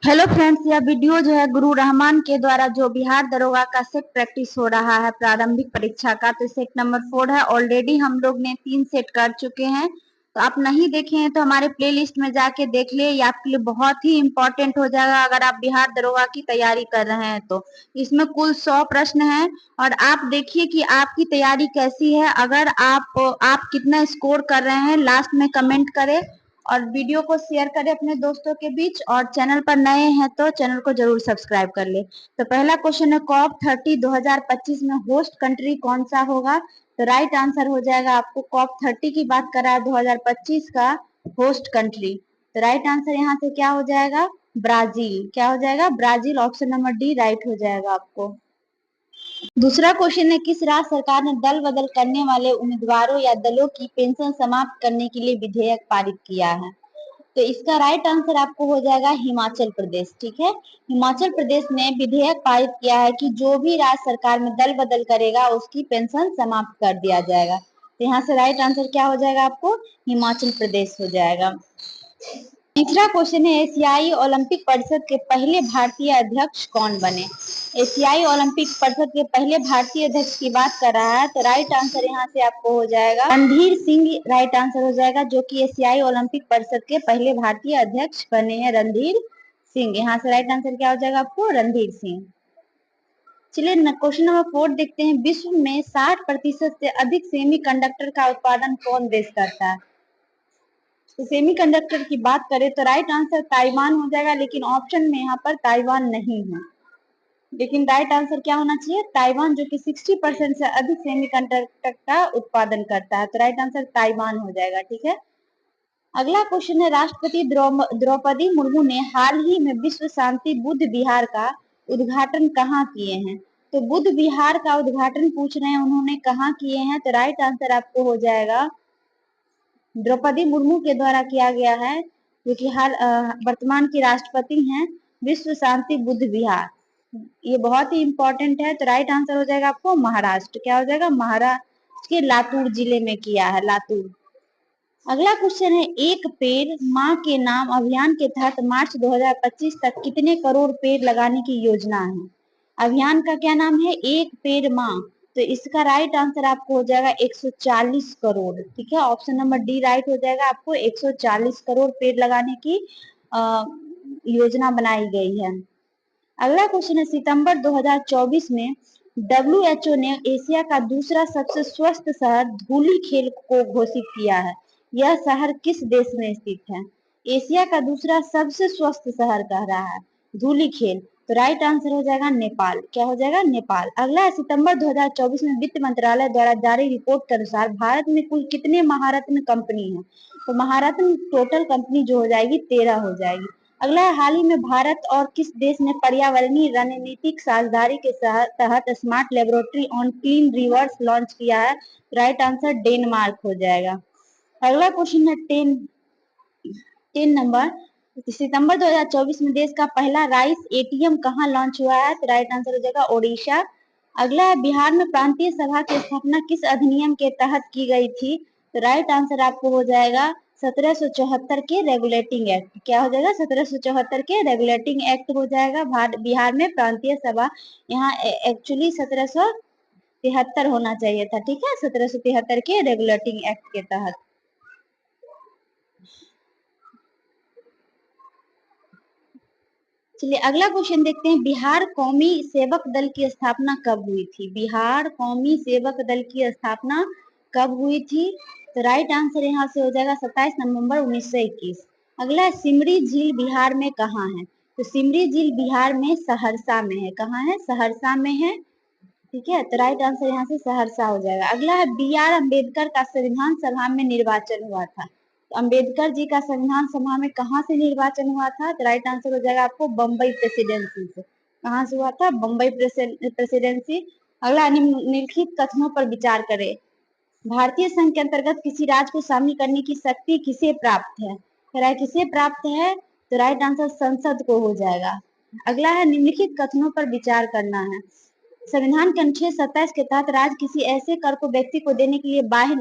Hello friends, यह video जो है गुरु रहमान के द्वारा जो बिहार दरोगा का सेट प्रैक्टिस हो रहा है प्रारंभिक परीक्षा का, तो सेट नंबर 4 है। ऑलरेडी हम लोग ने 3 सेट कर चुके हैं। तो आप नहीं देखे हैं तो हमारे प्लेलिस्ट में जाके देख ले, ये आपके लिए बहुत ही इम्पोर्टेंट हो जाएगा अगर आप बिहार दरोगा की तैयारी कर रहे हैं तो। इसमें कुल 100 प्रश्न हैं और आप देखिए कि आपकी तैयारी कैसी है। अगर आप कितना स्कोर कर रहे हैं लास्ट में कमेंट करें और वीडियो को शेयर करें अपने दोस्तों के बीच। और चैनल पर नए हैं तो चैनल को जरूर सब्सक्राइब कर ले। तो पहला क्वेश्चन है, कॉप 30 2025 में होस्ट कंट्री कौन सा होगा? तो राइट आंसर हो जाएगा, आपको कॉप 30 की बात करा है 2025 का होस्ट कंट्री। तो राइट आंसर यहाँ से क्या हो जाएगा? ब्राजील। क्या हो जाएगा? Brazil. Option number D right हो जाएगा आपको। दूसरा क्वेश्चन है, किस राज्य सरकार ने दल बदल करने वाले उम्मीदवारों या दलों की पेंशन समाप्त करने के लिए विधेयक पारित किया है? तो इसका राइट आंसर आपको हो जाएगा हिमाचल प्रदेश। ठीक है, हिमाचल प्रदेश ने विधेयक पारित किया है कि जो भी राज्य सरकार में दल बदल करेगा उसकी पेंशन समाप्त कर दिया जाएगा। तो यहाँ से राइट आंसर क्या हो जाएगा आपको? हिमाचल प्रदेश हो जाएगा। तीसरा क्वेश्चन है, एशियाई ओलंपिक परिषद के पहले भारतीय अध्यक्ष कौन बने? एशियाई ओलंपिक परिषद के पहले भारतीय अध्यक्ष की बात कर रहा है, तो राइट आंसर यहाँ से आपको हो जाएगा रणधीर सिंह। राइट आंसर हो जाएगा, जो कि एशियाई ओलंपिक परिषद के पहले भारतीय अध्यक्ष बने हैं रणधीर सिंह। यहाँ से राइट आंसर क्या हो जाएगा आपको? रणधीर सिंह। चलिए क्वेश्चन नंबर 4 देखते हैं, विश्व में 60% से अधिक सेमीकंडक्टर का उत्पादन कौन देश करता है? तो सेमीकंडक्टर की बात करें तो राइट आंसर ताइवान हो जाएगा, लेकिन ऑप्शन में यहाँ पर ताइवान नहीं है। लेकिन राइट आंसर क्या होना चाहिए? ताइवान, जो कि 60% से अधिक सेमीकंडक्टर का उत्पादन करता है। तो राइट आंसर ताइवान हो जाएगा। ठीक है, अगला क्वेश्चन है, राष्ट्रपति द्रौपदी मुर्मू ने हाल ही में विश्व शांति बुद्ध विहार का उद्घाटन कहाँ किए हैं? तो बुद्ध विहार का उद्घाटन पूछ रहे हैं, उन्होंने कहाँ किए हैं? तो राइट आंसर आपको हो जाएगा द्रौपदी मुर्मू के द्वारा किया गया है, जो कि हाल वर्तमान की राष्ट्रपति हैं। विश्व शांति बुद्ध विहार, ये बहुत ही इंपॉर्टेंट है। तो राइट आंसर हो जाएगा आपको महाराष्ट्र। क्या हो जाएगा? महाराष्ट्र के लातूर जिले में किया है, लातूर। अगला क्वेश्चन है, एक पेड़ माँ के नाम अभियान के तहत मार्च 2025 तक कितने करोड़ पेड़ लगाने की योजना है? अभियान का क्या नाम है? एक पेड़ माँ। तो इसका राइट आंसर आपको हो जाएगा 140 करोड़। ठीक है, ऑप्शन नंबर डी राइट हो जाएगा, आपको 140 करोड़ पेड़ लगाने की योजना बनाई गई है। अगला क्वेश्चन है, सितंबर 2024 में WHO ने एशिया का दूसरा सबसे स्वस्थ शहर धूलीखेल को घोषित किया है। यह शहर किस देश में स्थित है? एशिया का दूसरा सबसे स्वस्थ शहर कह रहा है धूलीखेल। तो राइट आंसर हो जाएगा नेपाल। क्या हो जाएगा? नेपाल। अगला है, सितंबर 2024 में वित्त मंत्रालय द्वारा जारी रिपोर्ट के अनुसार भारत में कुल कितने महारत्न कंपनी है? तो महारत्न टोटल कंपनी जो हो जाएगी 13 हो जाएगी। अगला है, हाल ही में भारत और किस देश ने पर्यावरणीय रणनीतिक साझेदारी के तहत smart laboratory on clean reverse launch किया है? राइट आंसर डेनमार्क हो जाएगा। अगला क्वेश्चन है 10 नंबर, सितंबर 2024 में देश का पहला राइस एटीएम कहाँ लॉन्च हुआ है? तो राइट आंसर हो जाएगा ओडिशा। अगला है, बिहार में प्रांतीय सभा की स्थापना किस अधिनियम के तहत की गई थी? तो राइट आंसर आपको हो जाएगा 1774 के रेगुलेटिंग एक्ट। क्या हो जाएगा? 1774 के रेगुलेटिंग एक्ट हो जाएगा। बिहार में प्रांतीय सभा, यहाँ एक्चुअली 1773 होना चाहिए था। ठीक है, 1773 के रेगुलेटिंग एक्ट के तहत। चलिए अगला क्वेश्चन देखते हैं, बिहार कौमी सेवक दल की स्थापना कब हुई थी? बिहार कौमी सेवक दल की स्थापना कब हुई थी? तो राइट आंसर यहाँ से हो जाएगा 27 नवंबर 1921। अगला है, सिमरी झील बिहार में कहाँ है? तो सिमरी झील बिहार में सहरसा में है। कहाँ है? सहरसा में है। ठीक है, तो राइट आंसर यहाँ से सहरसा हो जाएगा। अगला है, B.R. अम्बेडकर का संविधान सभा में निर्वाचन हुआ था। तो अम्बेडकर जी का संविधान सभा में कहाँ से निर्वाचन हुआ था? तो राइट आंसर हो जाएगा आपको बम्बई प्रेसिडेंसी से। कहाँ से हुआ था? बम्बई प्रेसिडेंसी। अगला, निम्नलिखित कथनों पर विचार करें। भारतीय संघ के अंतर्गत किसी राज्य को शामिल करने की शक्ति किसे प्राप्त है? किसे प्राप्त है? तो राइट आंसर संसद को हो जाएगा। अगला है, निम्नलिखित कथनों पर विचार करना है। संविधान के अनुच्छेद 27 के तहत राज्य किसी ऐसे कर को व्यक्ति को देने के लिए बाध्य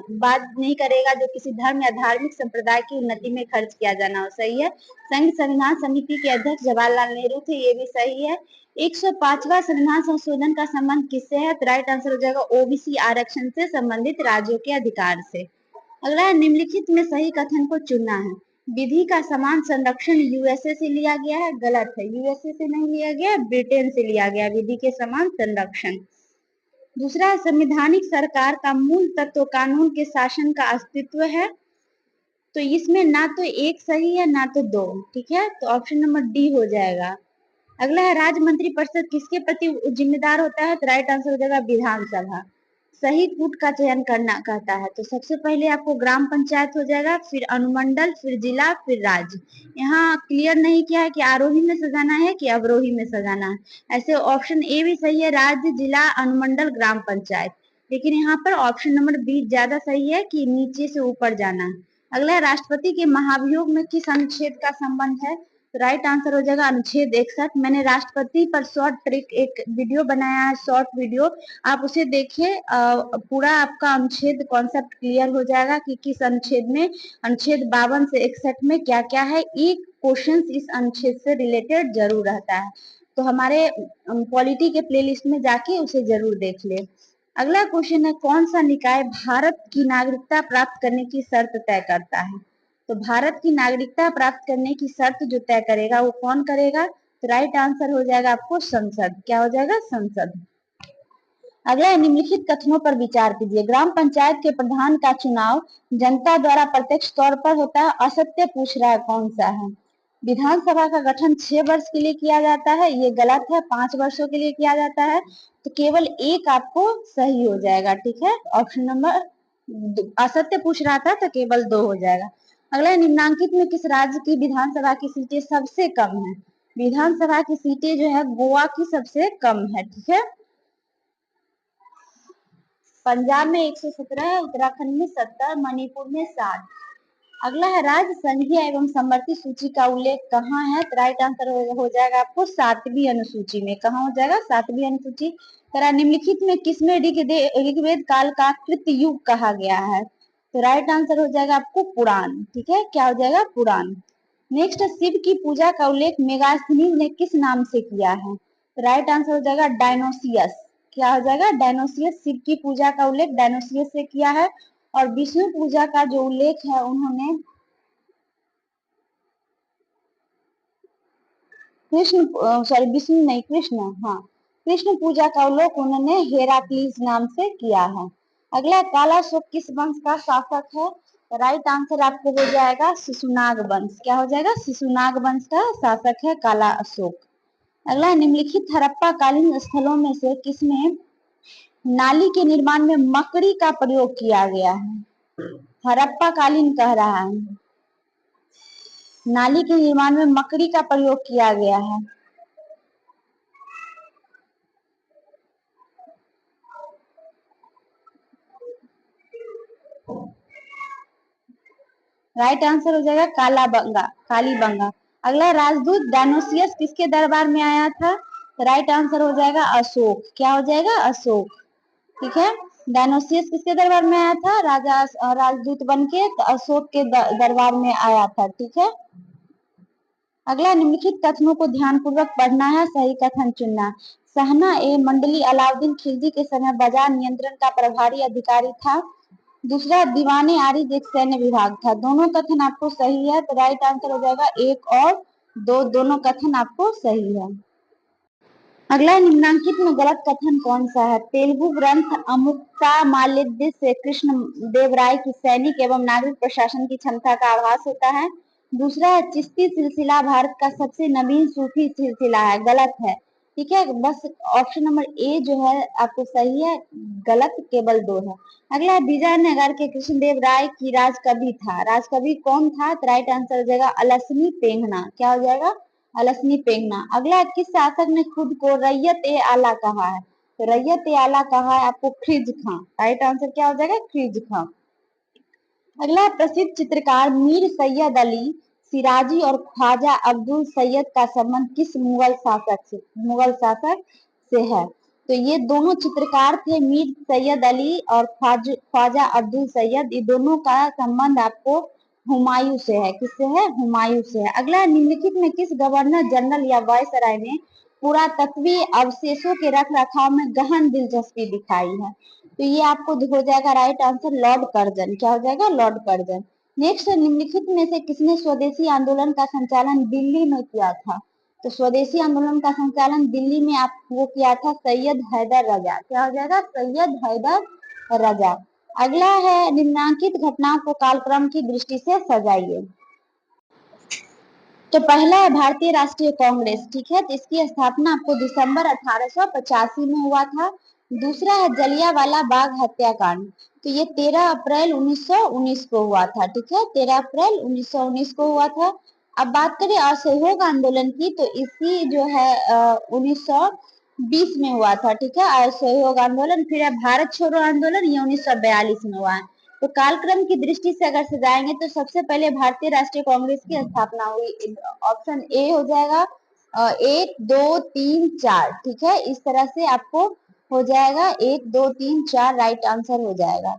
नहीं करेगा जो किसी धर्म या धार्मिक संप्रदाय की उन्नति में खर्च किया जाना हो। सही है। संघ संविधान समिति के अध्यक्ष जवाहरलाल नेहरू थे, ये भी सही है। 105वां संविधान संशोधन का संबंध किससे है? तो राइट आंसर हो जाएगा ओबीसी आरक्षण से संबंधित राज्यों के अधिकार से। अगला, निम्नलिखित में सही कथन को चुनना है। विधि का समान संरक्षण यूएसए से लिया गया है, गलत है। यूएसए से नहीं लिया गया, ब्रिटेन से लिया गया विधि के समान संरक्षण। दूसरा, संवैधानिक सरकार का मूल तत्व कानून के शासन का अस्तित्व है, तो इसमें ना तो एक सही है ना तो दो, ठीक है, तो ऑप्शन नंबर डी हो जाएगा। अगला है, राज्य मंत्रिपरिषद किसके प्रति जिम्मेदार होता है? तो राइट आंसर हो जाएगा विधानसभा। सही कूट का चयन करना कहता है, तो सबसे पहले आपको ग्राम पंचायत हो जाएगा, फिर अनुमंडल, फिर जिला, फिर राज्य। यहाँ क्लियर नहीं किया है कि आरोही में सजाना है कि अवरोही में सजाना है। ऐसे ऑप्शन ए भी सही है, राज्य, जिला, अनुमंडल, ग्राम पंचायत। लेकिन यहाँ पर ऑप्शन नंबर बी ज्यादा सही है कि नीचे से ऊपर जाना है। अगला, राष्ट्रपति के महाभियोग में किस अनुच्छेद का संबंध है? तो राइट आंसर हो जाएगा अनुच्छेद 61। मैंने राष्ट्रपति पर शॉर्ट ट्रिक एक वीडियो बनाया है, शॉर्ट वीडियो, आप उसे देखिए, पूरा आपका अनुच्छेद कॉन्सेप्ट क्लियर हो जाएगा कि किस अनुच्छेद में, अनुच्छेद 52 से 61 में क्या क्या है। एक क्वेश्चन इस अनुच्छेद से रिलेटेड जरूर रहता है, तो हमारे पॉलिटी के प्लेलिस्ट में जाके उसे जरूर देख ले। अगला क्वेश्चन है, कौन सा निकाय भारत की नागरिकता प्राप्त करने की शर्त तय करता है? तो भारत की नागरिकता प्राप्त करने की शर्त जो तय करेगा वो कौन करेगा? तो राइट आंसर हो जाएगा आपको संसद। क्या हो जाएगा? संसद। अगला, निम्नलिखित कथनों पर विचार कीजिए। ग्राम पंचायत के प्रधान का चुनाव जनता द्वारा प्रत्यक्ष तौर पर होता है, असत्य पूछ रहा है, कौन सा है? विधानसभा का गठन 6 वर्ष के लिए किया जाता है, ये गलत है, 5 वर्षों के लिए किया जाता है, तो केवल एक आपको सही हो जाएगा, ठीक है, ऑप्शन नंबर। असत्य पूछ रहा था तो केवल 2 हो जाएगा। अगला, निम्नांकित में किस राज्य की विधानसभा की सीटें सबसे कम है? विधानसभा की सीटें जो है गोवा की सबसे कम है, ठीक है। पंजाब में 117, उत्तराखंड में 70, मणिपुर में 60। अगला है, राज्य संघीय एवं समवर्ती सूची का उल्लेख कहाँ है? तो राइट आंसर हो जाएगा आपको 7वीं अनुसूची में। कहाँ हो जाएगा? 7वीं अनुसूची। तरह निम्नलिखित में किसमें ऋग्वेद काल का कृत युग कहा गया है? तो राइट आंसर हो जाएगा आपको पुराण, ठीक है, क्या हो जाएगा? पुराण। नेक्स्ट, शिव की पूजा का उल्लेख मेगास्थनीज ने किस नाम से किया है? तो राइट आंसर हो जाएगा डायनोसियस। क्या हो जाएगा? डायनोसियस। शिव की पूजा का उल्लेख डायनोसियस से किया है। और विष्णु पूजा का जो उल्लेख है उन्होंने विष्णु नहीं, कृष्ण, हाँ, कृष्ण पूजा का उल्लेख उन्होंने हेराक्लीस नाम से किया है। अगला, कालाशोक किस वंश का शासक है? राइट आंसर आपको हो जाएगा शिशुनाग वंश। क्या हो जाएगा? शिशुनाग वंश का शासक है काला अशोक। अगला, निम्नलिखित हड़प्पा कालीन स्थलों में से किसमें नाली के निर्माण में मकड़ी का प्रयोग किया गया है? हड़प्पा कालीन कह रहा है, नाली के निर्माण में मकड़ी का प्रयोग किया गया है। राइट आंसर हो जाएगा कालाबंगा, कालीबंगा। अगला, राजदूत डायनोसियस किसके दरबार में आया था? राइट आंसर हो जाएगा अशोक। क्या हो जाएगा? अशोक, ठीक है। डायनोसियस किसके दरबार में आया था? राजा राजदूत बन के अशोक के दरबार में आया था, ठीक है। अगला, निम्नलिखित कथनों को ध्यानपूर्वक पढ़ना है, सही कथन चुनना। सहना ए मंडली अलाउद्दीन खिलजी के समय बाजार नियंत्रण का प्रभारी अधिकारी था। दूसरा, दीवाने आरिज एक सैन्य विभाग था। दोनों कथन आपको सही है, तो राइट आंसर हो जाएगा 1 और 2, दोनों कथन आपको सही है। अगला, निम्नांकित में गलत कथन कौन सा है? तेलुगु ग्रंथ अमुक्तमाल्यदा से कृष्ण देव राय की सैनिक एवं नागरिक प्रशासन की क्षमता का आभास होता है। दूसरा है, चिश्ती सिलसिला भारत का सबसे नवीन सूफी सिलसिला है। गलत है, ठीक है, बस ऑप्शन नंबर ए जो है आपको सही है, गलत केवल 2 है। अगला, विजयनगर के कृष्णदेव राय की राजकवि था। राजकवि कौन था? तो राइट आंसर हो जाएगा अलसनी पेंगना। क्या हो जाएगा? अलसनी पेंगना। अगला, किस शासक ने खुद को रैयत ए आला कहा है? तो रैयत ए आला कहा है आपको खिज खां। राइट आंसर क्या हो जाएगा? खिज खां। अगला, प्रसिद्ध चित्रकार मीर सैयद अली सिराजी और ख्वाजा अब्दुल सैयद का संबंध किस मुगल शासक से है? तो ये दोनों चित्रकार थे मीर सैयद अली और ख्वाजा अब्दुल सैयद। ये दोनों का संबंध आपको हुमायूं से है। किससे है? हुमायूं से है। अगला, निम्नलिखित में किस गवर्नर जनरल या वायसराय ने पुरातत्वीय अवशेषों के रख रखाव में गहन दिलचस्पी दिखाई है? तो ये आपको हो जाएगा राइट आंसर लॉर्ड कर्जन। क्या हो जाएगा? Lord Curzon. नेक्स्ट, निम्नलिखित में से किसने स्वदेशी आंदोलन का संचालन दिल्ली में किया था? तो स्वदेशी आंदोलन का संचालन दिल्ली में आप वो किया था सैयद हैदर रजा। क्या हो जाएगा? सैयद हैदर रजा। अगला है, निम्नांकित घटनाओं को कालक्रम की दृष्टि से सजाइए। तो पहला है भारतीय राष्ट्रीय कांग्रेस, ठीक है, तो इसकी स्थापना आपको दिसंबर 1885 में हुआ था। दूसरा है जलियांवाला बाग हत्याकांड, तो ये 13 अप्रैल 1919 को हुआ था, ठीक है, 13 अप्रैल 1919 को हुआ था। अब बात करें असहयोग आंदोलन की, तो इसकी जो है 1920 में हुआ था, ठीक है, असहयोग आंदोलन। फिर है भारत छोड़ो आंदोलन, ये 1942 में हुआ है। तो कालक्रम की दृष्टि से अगर सजाएंगे तो सबसे पहले भारतीय राष्ट्रीय कांग्रेस की स्थापना हुई। ऑप्शन ए हो जाएगा 1 2 3 4, ठीक है, इस तरह से आपको हो जाएगा 1 2 3 4 राइट आंसर हो जाएगा।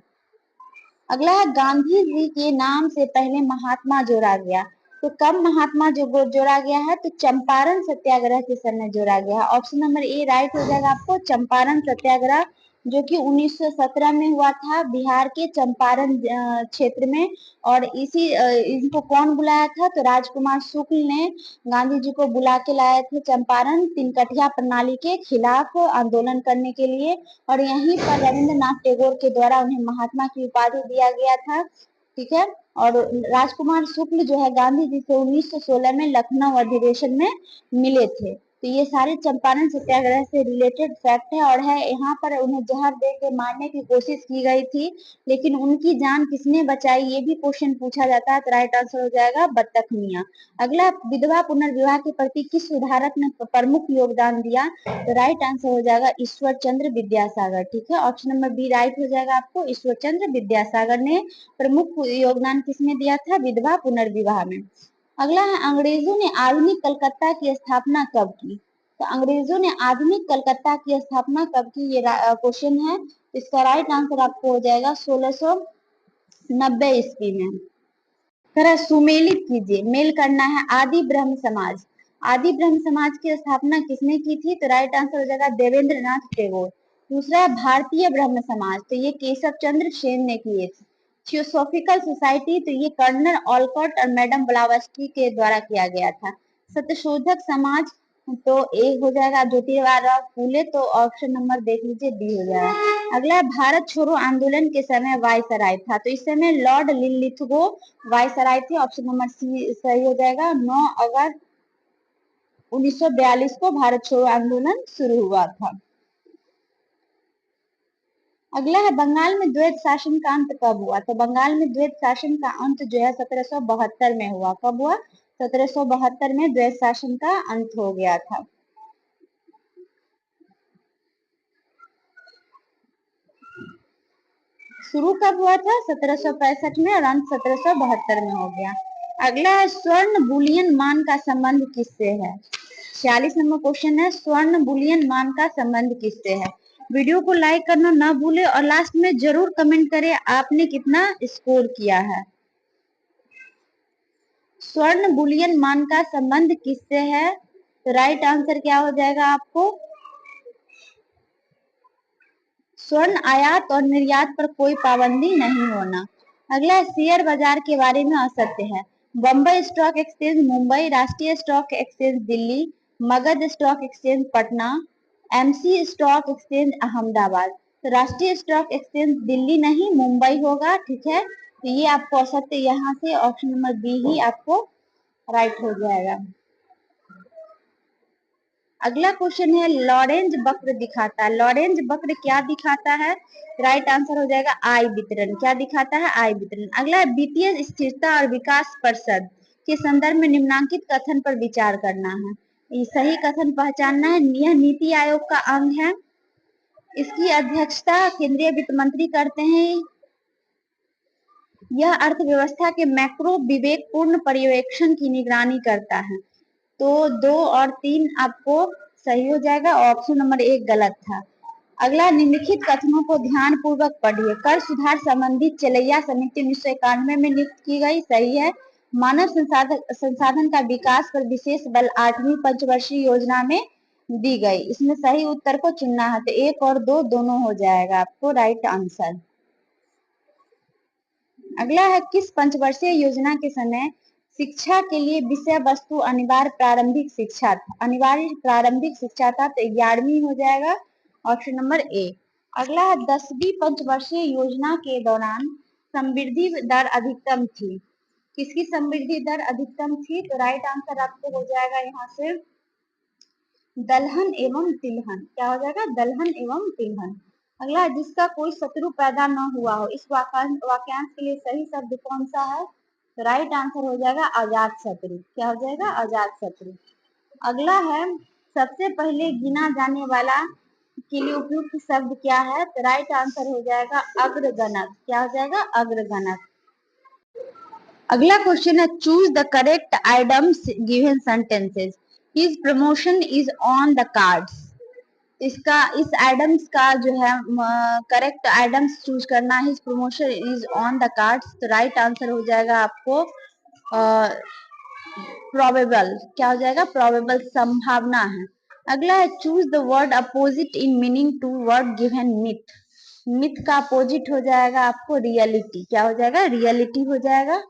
अगला है, गांधी जी के नाम से पहले महात्मा जोड़ा गया, तो कब महात्मा जो जोड़ा गया है? तो चंपारण सत्याग्रह के समय जोड़ा गया है। ऑप्शन नंबर ए राइट हो जाएगा आपको, चंपारण सत्याग्रह, जो कि 1917 में हुआ था बिहार के चंपारण क्षेत्र में। और इनको कौन बुलाया था? तो राजकुमार शुक्ल ने गांधी जी को बुला के लाए थे चंपारण तिनकठिया प्रणाली के खिलाफ आंदोलन करने के लिए। और यहीं पर रविंद्रनाथ टैगोर के द्वारा उन्हें महात्मा की उपाधि दिया गया था, ठीक है। और राजकुमार शुक्ल जो है गांधी जी से 1916 में लखनऊ अधिवेशन में मिले थे। तो ये सारे चंपारण सत्याग्रह से रिलेटेड फैक्ट है। और है यहाँ पर उन्हें जहर दे के मारने की कोशिश की गई थी, लेकिन उनकी जान किसने बचाई, ये भी क्वेश्चन पूछा जाता है। तो राइट आंसर हो जाएगा बत्तख मियां। अगला, विधवा पुनर्विवाह के प्रति किस सुधारक ने प्रमुख योगदान दिया? तो राइट आंसर हो जाएगा ईश्वर चंद्र विद्यासागर, ठीक है, ऑप्शन नंबर बी राइट हो जाएगा आपको। ईश्वर चंद्र विद्यासागर ने प्रमुख योगदान किसमें दिया था? विधवा पुनर्विवाह में। अगला है, अंग्रेजों ने आधुनिक कलकत्ता की स्थापना कब की? तो अंग्रेजों ने आधुनिक कलकत्ता की स्थापना कब की, ये क्वेश्चन है। इसका राइट आंसर आपको हो जाएगा 1690 ईस्वी में। जरा सुमेलित कीजिए, मेल करना है। आदि ब्रह्म समाज, आदि ब्रह्म समाज की स्थापना किसने की थी? तो राइट आंसर हो जाएगा देवेंद्रनाथ टैगोर। दूसरा है भारतीय ब्रह्म समाज, तो ये केशव चंद्र सेन ने किए थे। थियोसॉफिकल सोसाइटी, तो ये कर्नल ऑलकॉट और मैडम ब्लावस्की के द्वारा किया गया था। सत्यशोधक समाज, तो ए हो जाएगा ज्योतिराव फूले, तो ऑप्शन नंबर देख लीजिए बी हो जाएगा। अगला, भारत छोड़ो आंदोलन के समय वायसराय था, तो इस समय लॉर्ड लिनलिथगो वायसराय थे। ऑप्शन नंबर सी सही हो जाएगा। 9 अगस्त 1942 को भारत छोड़ो आंदोलन शुरू हुआ था। अगला है, बंगाल में द्वैत शासन का अंत कब हुआ? तो बंगाल में द्वैत शासन का अंत जो है 1772 में हुआ। कब हुआ? 1772 में द्वैत शासन का अंत हो गया था। शुरू कब हुआ था? 1765 में, और अंत 1772 में हो गया। अगला है, स्वर्ण बुलियन मान का संबंध किससे है? 46 नंबर क्वेश्चन है, स्वर्ण बुलियन मान का संबंध किससे है? वीडियो को लाइक करना ना भूले और लास्ट में जरूर कमेंट करें आपने कितना स्कोर किया है। स्वर्ण बुलियन मान का संबंध किससे है? तो राइट आंसर क्या हो जाएगा आपको? स्वर्ण आयात और निर्यात पर कोई पाबंदी नहीं होना। अगला, शेयर बाजार के बारे में असत्य है। बम्बई स्टॉक एक्सचेंज मुंबई, राष्ट्रीय stock exchange Delhi, Magadh stock exchange Patna, MC stock exchange Ahmedabad. तो राष्ट्रीय स्टॉक एक्सचेंज दिल्ली नहीं मुंबई होगा, ठीक है, तो ये आपको असत्य यहाँ से ऑप्शन नंबर बी ही आपको राइट हो जाएगा। अगला क्वेश्चन है, लॉरेंज वक्र दिखाता है, लॉरेंज वक्र क्या दिखाता है? राइट आंसर हो जाएगा आय वितरण। क्या दिखाता है? आय वितरण। अगला, वित्तीय स्थिरता और विकास परिषद के संदर्भ में निम्नांकित कथन पर विचार करना है। ये सही कथन पहचानना है। यह नीति आयोग का अंग है, इसकी अध्यक्षता केंद्रीय वित्त मंत्री करते हैं। यह अर्थव्यवस्था के मैक्रो विवेकपूर्ण पर्यवेक्षण की निगरानी करता है। तो 2 और 3 आपको सही हो जाएगा, ऑप्शन नंबर 1 गलत था। अगला, निम्नलिखित कथनों को ध्यान पूर्वक पढ़िए। कर सुधार संबंधी चलैया समिति 1991 में नियुक्त की गई, सही है। मानव संसाधन का विकास पर विशेष बल 8वीं पंचवर्षीय योजना में दी गई। इसमें सही उत्तर को चुनना है, तो 1 और 2 दोनों हो जाएगा आपको राइट आंसर। अगला है, किस पंचवर्षीय योजना के समय शिक्षा के लिए विषय वस्तु अनिवार्य प्रारंभिक शिक्षा था? अनिवार्य प्रारंभिक शिक्षा था, तो 11वीं हो जाएगा, ऑप्शन नंबर ए। अगला है, 10वीं पंचवर्षीय योजना के दौरान समृद्धि दर अधिकतम थी। किसकी समृद्धि दर अधिकतम थी? तो राइट आंसर आपको हो जाएगा यहाँ से दलहन एवं तिलहन। क्या हो जाएगा? दलहन एवं तिलहन। अगला, जिसका कोई शत्रु पैदा न हुआ हो, इस वाक्यांश के लिए सही शब्द कौन सा है? तो राइट आंसर हो जाएगा अजात शत्रु। क्या हो जाएगा? अजात शत्रु। अगला है, सबसे पहले गिना जाने वाला के लिए उपयुक्त शब्द क्या है? तो राइट आंसर हो जाएगा अग्रगणक। क्या हो जाएगा? अग्रगणक। अगला क्वेश्चन है, choose the correct items given sentences. His promotion is on the cards. इस आइटम्स का जो है करेक्ट आइटम्स चूज करना है। His promotion is on the cards, तो राइट आंसर हो जाएगा आपको प्रोबेबल। क्या हो जाएगा? प्रोबेबल, संभावना है। अगला है, choose the word opposite in meaning to word given myth. Myth का अपोजिट हो जाएगा आपको रियलिटी। क्या हो जाएगा? रियलिटी हो जाएगा।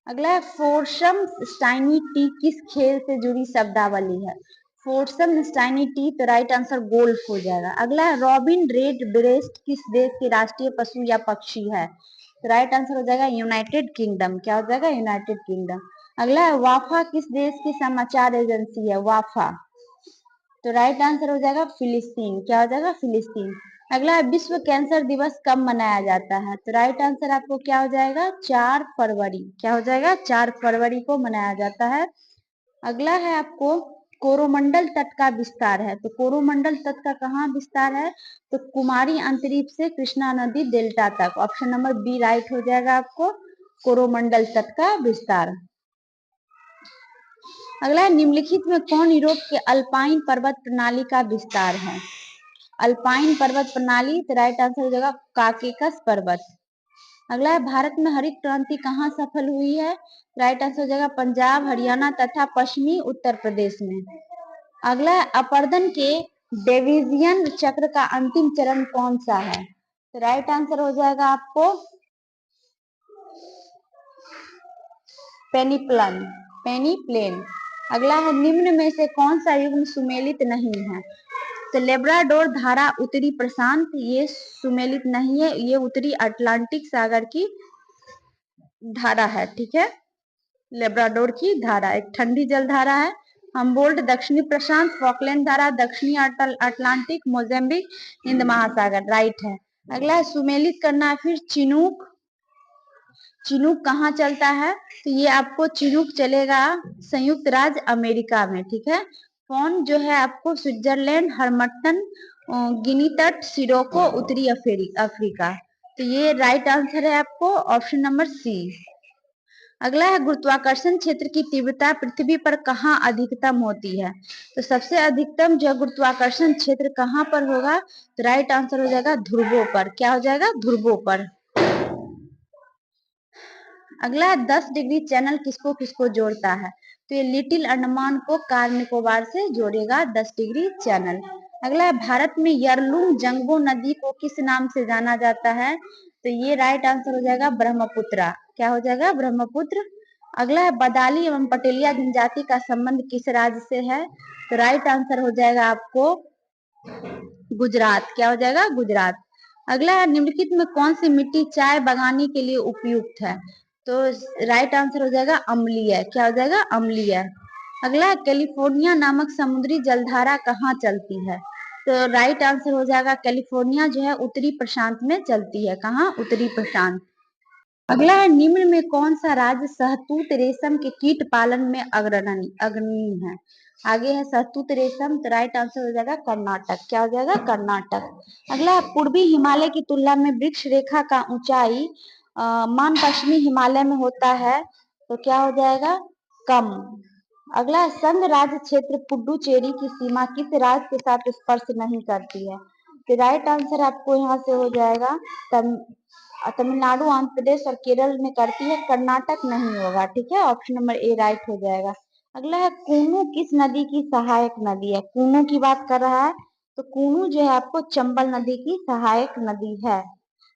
अगला है, फोर्सम स्टाइनी टी किस खेल से जुड़ी शब्दावली है? फोर्सम स्टाइनी टी, तो राइट आंसर गोल्फ हो जाएगा। अगला है, रॉबिन रेड ब्रेस्ट किस देश के राष्ट्रीय पशु या पक्षी है? तो राइट आंसर हो जाएगा यूनाइटेड किंगडम। क्या हो जाएगा? United kingdom. अगला है, वाफा किस देश की समाचार एजेंसी है? वाफा, तो राइट आंसर हो जाएगा फिलिस्तीन। क्या हो जाएगा? फिलिस्तीन। अगला है, विश्व कैंसर दिवस कब मनाया जाता है? तो राइट आंसर आपको क्या हो जाएगा? 4 फरवरी। क्या हो जाएगा? 4 फरवरी को मनाया जाता है। अगला है, आपको कोरोमंडल तट का विस्तार है, तो कोरोमंडल तट का कहाँ विस्तार है? तो कुमारी अंतरिक्ष से कृष्णा नदी डेल्टा तक। ऑप्शन नंबर बी राइट हो जाएगा आपको, कोरोमंडल तट का विस्तार। अगला है, निम्नलिखित में कौन यूरोप के अल्पाइन पर्वत प्रणाली का विस्तार है? अल्पाइन पर्वत प्रणाली, तो राइट आंसर हो जाएगा काकेकस पर्वत। अगला है, भारत में हरित क्रांति कहाँ सफल हुई है? राइट आंसर हो जाएगा पंजाब, हरियाणा तथा पश्चिमी उत्तर प्रदेश में। अगला है, अपरदन के डेविजियन चक्र का अंतिम चरण कौन सा है? तो राइट आंसर हो जाएगा आपको पेनीप्लेन। अगला है, निम्न में से कौन सा युग्म सुमेलित नहीं है? तो लेब्राडोर धारा उत्तरी प्रशांत, ये सुमेलित नहीं है, ये उत्तरी अटलांटिक सागर की धारा है। ठीक है, लेब्राडोर की धारा एक ठंडी जल धारा है। हम्बोल्ट दक्षिणी प्रशांत, फॉकलैंड धारा दक्षिणी अटलांटिक, मोजाम्बिक हिंद महासागर, राइट है। अगला है, सुमेलित करना, फिर चिनूक। चिनूक कहाँ चलता है? तो ये आपको चिनूक चलेगा संयुक्त राज्य अमेरिका में। ठीक है, फोन जो है आपको स्विट्जरलैंड, हरमट्टन गिनी तट, सिरोको उत्तरी अफ्रीका। तो ये राइट आंसर है आपको ऑप्शन नंबर सी। अगला है, गुरुत्वाकर्षण क्षेत्र की तीव्रता पृथ्वी पर कहाँ अधिकतम होती है? तो सबसे अधिकतम जो गुरुत्वाकर्षण क्षेत्र कहाँ पर होगा? तो राइट आंसर हो जाएगा ध्रुवों पर। क्या हो जाएगा? ध्रुवों पर। अगला है, 10 डिग्री चैनल किसको किसको जोड़ता है? तो ये लिटिल अंडमान को कार निकोबार से जोड़ेगा 10 डिग्री चैनल। अगला है, भारत में यरलुंग जंगबो नदी को किस नाम से जाना जाता है? तो ये राइट आंसर हो जाएगा ब्रह्मपुत्रा। क्या हो जाएगा? ब्रह्मपुत्र। अगला है, बदाली एवं पटेलिया जनजाति का संबंध किस राज्य से है? तो राइट आंसर हो जाएगा आपको गुजरात। क्या हो जाएगा? गुजरात। अगला है, निम्नलिखित में कौन सी मिट्टी चाय बगानी के लिए उपयुक्त है? तो राइट आंसर हो जाएगा अम्लीय। क्या हो जाएगा? अम्लीय। अगला है, कैलिफोर्निया नामक समुद्री जलधारा कहाँ चलती है? तो राइट आंसर हो जाएगा कैलिफोर्निया जो है उत्तरी प्रशांत में चलती है। कहाँ? उत्तरी प्रशांत। अगला है, निम्न में कौन सा राज्य शहतूत रेशम के कीट पालन में अग्रणी है? आगे है शहतूत रेशम, तो राइट आंसर हो जाएगा कर्नाटक। क्या हो जाएगा? कर्नाटक। अगला है, पूर्वी हिमालय की तुलना में वृक्ष रेखा का ऊंचाई मान पश्चिमी हिमालय में होता है, तो क्या हो जाएगा? कम। अगला है, संघ राज्य क्षेत्र पुडुचेरी की सीमा किस राज्य के साथ स्पर्श नहीं करती है? तो राइट आंसर आपको यहाँ से हो जाएगा तमिलनाडु, आंध्र प्रदेश और केरल में करती है, कर्नाटक नहीं होगा। ठीक है, ऑप्शन नंबर ए राइट हो जाएगा। अगला है कूनू किस नदी की सहायक नदी है? कूनू की बात कर रहा है, तो कूनू जो है आपको चंबल नदी की सहायक नदी है।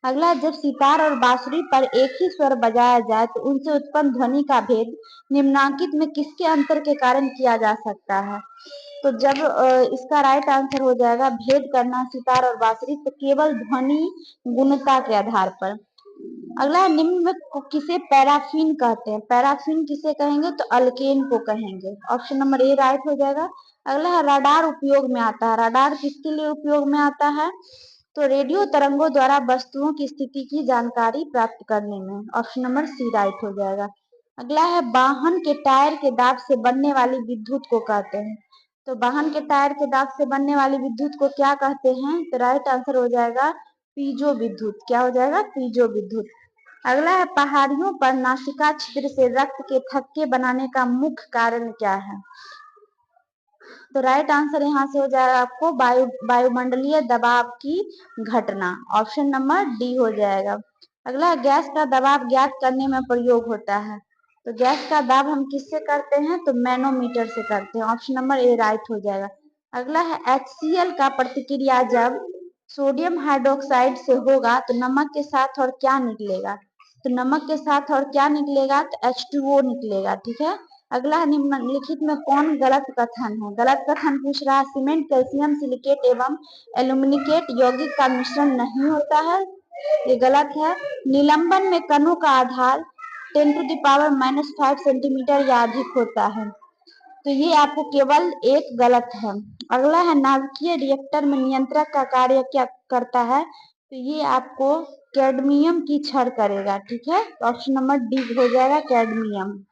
अगला, जब सितार और बांसुरी पर एक ही स्वर बजाया जाए तो उनसे उत्पन्न ध्वनि का भेद निम्नांकित में किसके अंतर के कारण किया जा सकता है? तो जब इसका राइट आंसर हो जाएगा भेद करना सितार और बांसुरी, तो केवल ध्वनि गुणता के आधार पर। अगला, निम्न में किसे पैराफिन कहते हैं? पैराफिन किसे कहेंगे? तो अल्केन को कहेंगे। ऑप्शन नंबर ए राइट हो जाएगा। अगला है रडार उपयोग में आता है। रडार किसके लिए उपयोग में आता है? तो रेडियो तरंगों द्वारा वस्तुओं की स्थिति की जानकारी प्राप्त करने में। ऑप्शन नंबर सी राइट हो जाएगा। अगला है वाहन के टायर के दाब से बनने वाली विद्युत को कहते हैं। तो वाहन के टायर के दाब से बनने वाली विद्युत को क्या कहते हैं? तो राइट आंसर हो जाएगा पीजो विद्युत। क्या हो जाएगा? पीजो विद्युत। अगला है पहाड़ियों पर नासिका छिद्र से रक्त के थक्के बनाने का मुख्य कारण क्या है? तो राइट आंसर यहाँ से हो जाएगा आपको वायुमंडलीय दबाव की घटना। ऑप्शन नंबर डी हो जाएगा। अगला, गैस का दबाव ज्ञात करने में प्रयोग होता है। तो गैस का दाब हम किससे करते हैं? तो मैनोमीटर से करते हैं। ऑप्शन नंबर ए राइट हो जाएगा। अगला है HCl का प्रतिक्रिया जब सोडियम हाइड्रोक्साइड से होगा तो नमक के साथ और क्या निकलेगा? तो नमक के साथ और क्या निकलेगा? तो H2O निकलेगा। ठीक है। अगला, निम्नलिखित में कौन गलत कथन है? गलत कथन पूछ रहा है, सीमेंट कैल्शियम सिलिकेट एवं एल्यूमिनेट यौगिक का मिश्रण नहीं होता है, ये गलत है। निलंबन में कणों का आधार 10⁻⁻5 सेंटीमीटर या अधिक होता है, तो ये आपको केवल एक गलत है। अगला है नाभिकीय रिएक्टर में नियंत्रक का कार्य क्या करता है? तो ये आपको कैडमियम की छड़ करेगा। ठीक है, ऑप्शन नंबर डी हो जाएगा कैडमियम।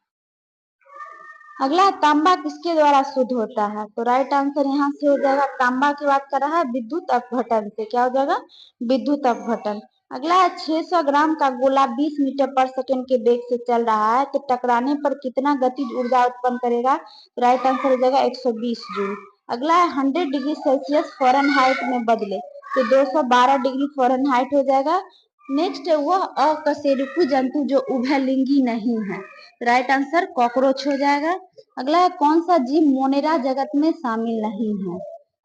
अगला, तांबा किसके द्वारा शुद्ध होता है? तो राइट आंसर यहाँ से हो जाएगा, तांबा की बात कर रहा है विद्युत अपघटन से। क्या हो जाएगा? विद्युत अपघटन। अगला है 600 ग्राम का गोला 20 मीटर पर सेकंड के वेग से चल रहा है, तो टकराने पर कितना गतिज ऊर्जा उत्पन्न करेगा? तो राइट आंसर हो जाएगा 120 जूल। अगला है 100 डिग्री सेल्सियस फ़ारेनहाइट में बदले, तो 212 डिग्री फ़ारेनहाइट हो जाएगा। नेक्स्ट, वह अकशेरुकी जंतु जो उभयलिंगी नहीं है। राइट आंसर कॉकरोच हो जाएगा। अगला है कौन सा जीव मोनेरा जगत में शामिल नहीं है?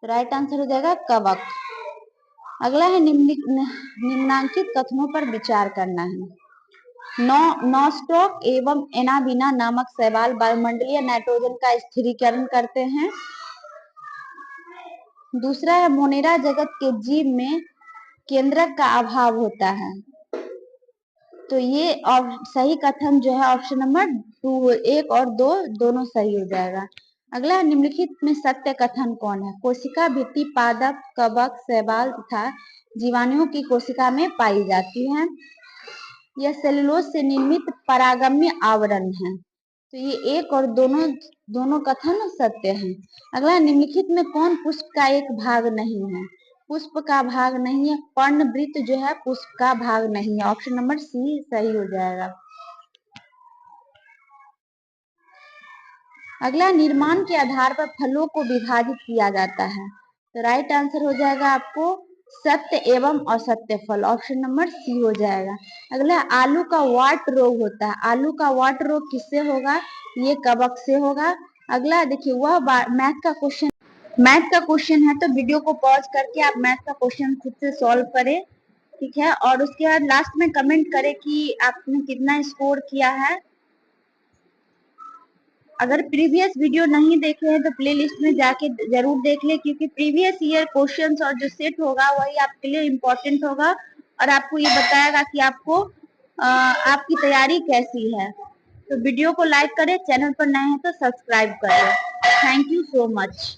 राइट आंसर हो जाएगा कवक। अगला है निम्नांकित कथनों पर विचार करना है। नॉस्टॉक एवं एनाबीना नामक शैवाल वायुमंडलीय नाइट्रोजन का स्थिरीकरण करते हैं। दूसरा है मोनेरा जगत के जीव में केंद्रक का अभाव होता है, तो ये सही कथन जो है ऑप्शन नंबर 2, 1 और 2 दोनों सही हो जाएगा। अगला, निम्नलिखित में सत्य कथन कौन है? कोशिका भित्ति पादप, कवक, शैवाल तथा जीवाणुओं की कोशिका में पाई जाती है। यह सेलुलोज से निर्मित परागम्य आवरण है, तो ये एक और दोनों कथन सत्य है। अगला, निम्नलिखित में कौन पुष्प का एक भाग नहीं है? पुष्प का भाग नहीं है, पर्णवृत्त जो है पुष्प का भाग नहीं है। ऑप्शन नंबर सी सही हो जाएगा। अगला, निर्माण के आधार पर फलों को विभाजित किया जाता है, तो राइट आंसर हो जाएगा आपको सत्य एवं असत्य फल। ऑप्शन नंबर सी हो जाएगा। अगला, आलू का वाट रोग होता है। आलू का वाट रोग किससे होगा? ये कवक से होगा। अगला देखिए, वह मैथ का क्वेश्चन है, तो वीडियो को पॉज करके आप मैथ का क्वेश्चन खुद से सॉल्व करें। ठीक है, और उसके बाद लास्ट में कमेंट करें कि आपने कितना स्कोर किया है। अगर प्रीवियस वीडियो नहीं देखे हैं तो प्लेलिस्ट में जाके जरूर देख ले, क्योंकि प्रीवियस ईयर क्वेश्चंस और जो सेट होगा वही आपके लिए इम्पोर्टेंट होगा और आपको ये बताएगा कि आपको आपकी तैयारी कैसी है। तो वीडियो को लाइक करें, चैनल पर नए हैं तो सब्सक्राइब करें। Thank you so much.